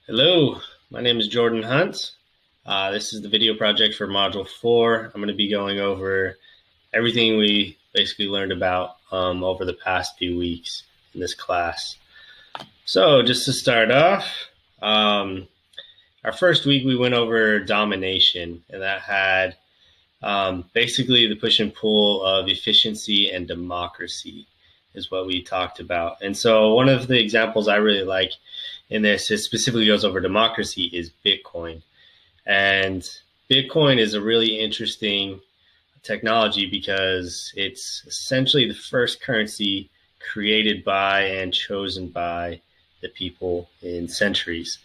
Hello, my name is Jordan Hunt. This is the video project for Module 4. I'm going to be going over everything we basically learned about over the past few weeks in this class. So just to start off, our first week we went over domination, and that had basically the push and pull of efficiency and democracy is what we talked about. And so one of the examples I really like in this, it specifically goes over democracy, is Bitcoin. And Bitcoin is a really interesting technology because it's essentially the first currency created by and chosen by the people in centuries.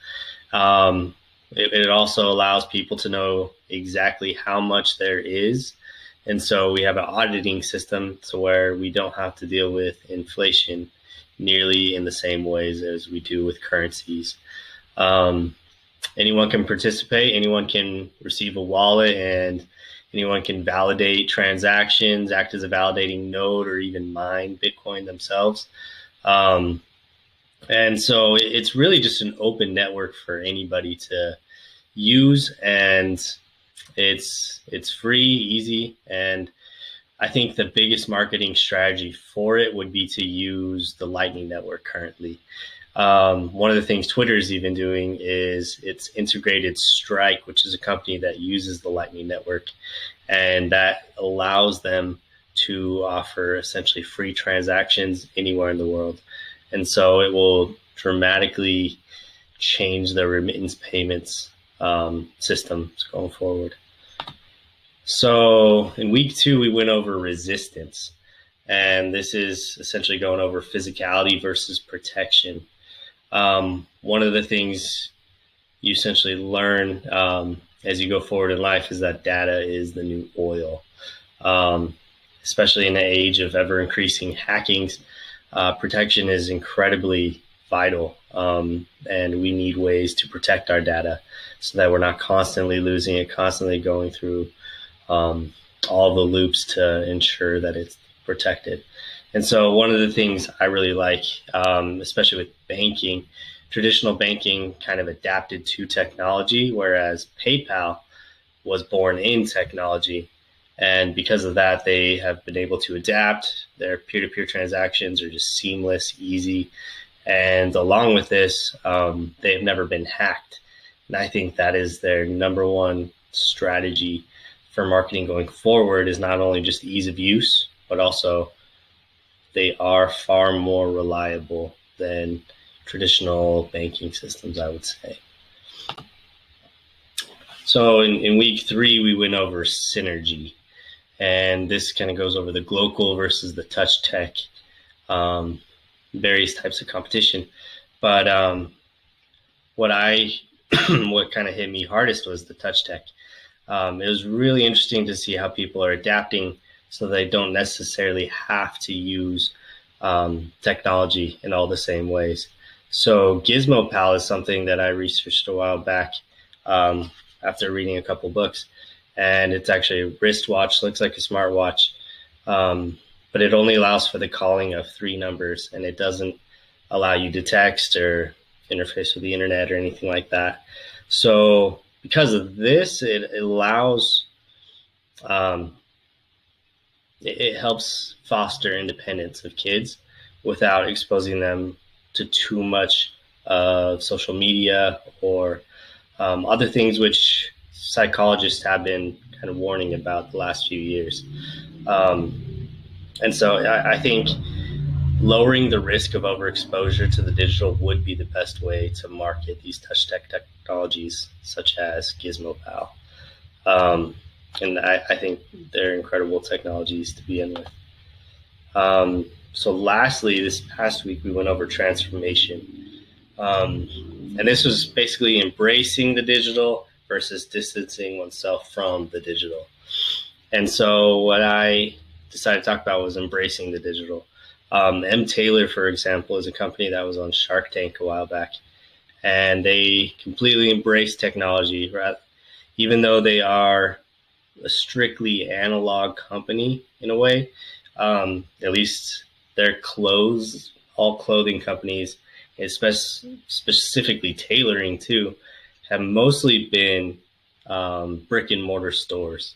It also allows people to know exactly how much there is. And so we have an auditing system to where we don't have to deal with inflation nearly in the same ways as we do with currencies. Anyone can participate, anyone can receive a wallet, and anyone can validate transactions, act as a validating node, or even mine Bitcoin themselves. And so it's really just an open network for anybody to use, and it's free, easy, and I think the biggest marketing strategy for it would be to use the Lightning Network currently. One of the things Twitter is even doing is it's integrated Strike, which is a company that uses the Lightning Network, and that allows them to offer essentially free transactions anywhere in the world. And so it will dramatically change the remittance payments systems going forward. So in week 2, we went over resistance, and this is essentially going over physicality versus protection. One of the things you essentially learn as you go forward in life is that data is the new oil, especially in the age of ever increasing hackings. Protection is incredibly vital, and we need ways to protect our data so that we're not constantly losing it, constantly going through all the loops to ensure that it's protected. And so one of the things I really like, especially with banking, traditional banking kind of adapted to technology, whereas PayPal was born in technology. And because of that, they have been able to adapt. Their peer-to-peer transactions are just seamless, easy. And along with this, they've never been hacked. And I think that is their number one strategy for marketing going forward, is not only just ease of use, but also they are far more reliable than traditional banking systems, I would say. So in week 3, we went over synergy. And this kind of goes over the global versus the touch tech, various types of competition. But what kind of hit me hardest was the touch tech. It was really interesting to see how people are adapting so they don't necessarily have to use technology in all the same ways. So Gizmo Pal is something that I researched a while back after reading a couple books. And it's actually a wristwatch, looks like a smartwatch, but it only allows for the calling of 3 numbers, and it doesn't allow you to text or interface with the internet or anything like that. So because of this, it allows, it helps foster independence of kids without exposing them to too much of social media or other things which psychologists have been kind of warning about the last few years. And so I think lowering the risk of overexposure to the digital would be the best way to market these touch tech technologies such as Gizmo Pal. And I think they're incredible technologies to begin with. So lastly, this past week, we went over transformation. And this was basically embracing the digital versus distancing oneself from the digital. And so what I decided to talk about was embracing the digital. M. Taylor, for example, is a company that was on Shark Tank a while back, and they completely embrace technology, right? Even though they are a strictly analog company in a way. At least their clothes, all clothing companies specifically tailoring too, have mostly been brick and mortar stores.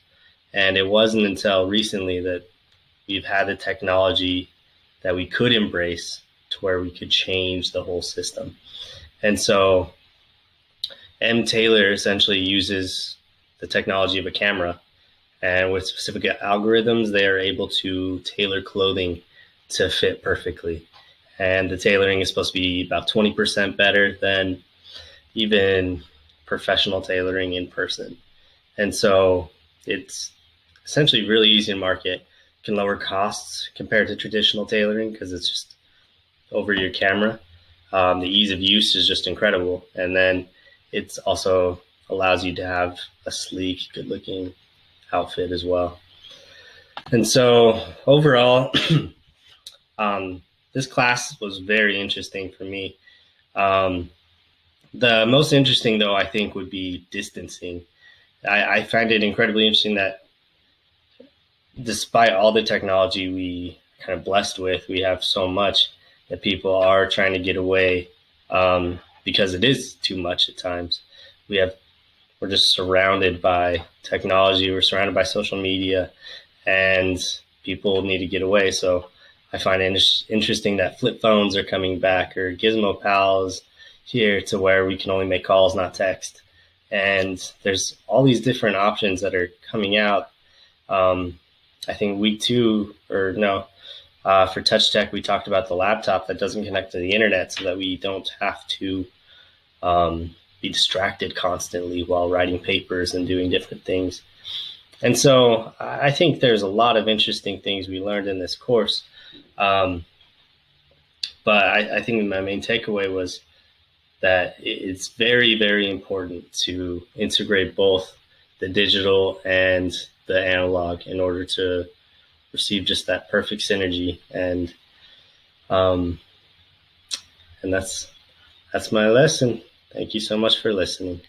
And it wasn't until recently that we've had the technology that we could embrace to where we could change the whole system. And so M. Taylor essentially uses the technology of a camera, and with specific algorithms, they are able to tailor clothing to fit perfectly. And the tailoring is supposed to be about 20% better than even professional tailoring in person. And so it's essentially really easy to market, can lower costs compared to traditional tailoring because it's just over your camera. The ease of use is just incredible. And then it's also allows you to have a sleek, good looking outfit as well. And so overall, this class was very interesting for me. The most interesting, though, I think would be distancing. I find it incredibly interesting that despite all the technology we kind of blessed with, we have so much that people are trying to get away because it is too much at times. We're just surrounded by technology. We're surrounded by social media, and people need to get away. So I find it interesting that flip phones are coming back, or Gizmo Pals here, to where we can only make calls, not text. And there's all these different options that are coming out. I think week 2, or no, for Touch Tech, we talked about the laptop that doesn't connect to the internet so that we don't have to be distracted constantly while writing papers and doing different things. And so I think there's a lot of interesting things we learned in this course. But I think my main takeaway was that it's very, very important to integrate both the digital and the analog in order to receive just that perfect synergy. And that's my lesson. Thank you so much for listening.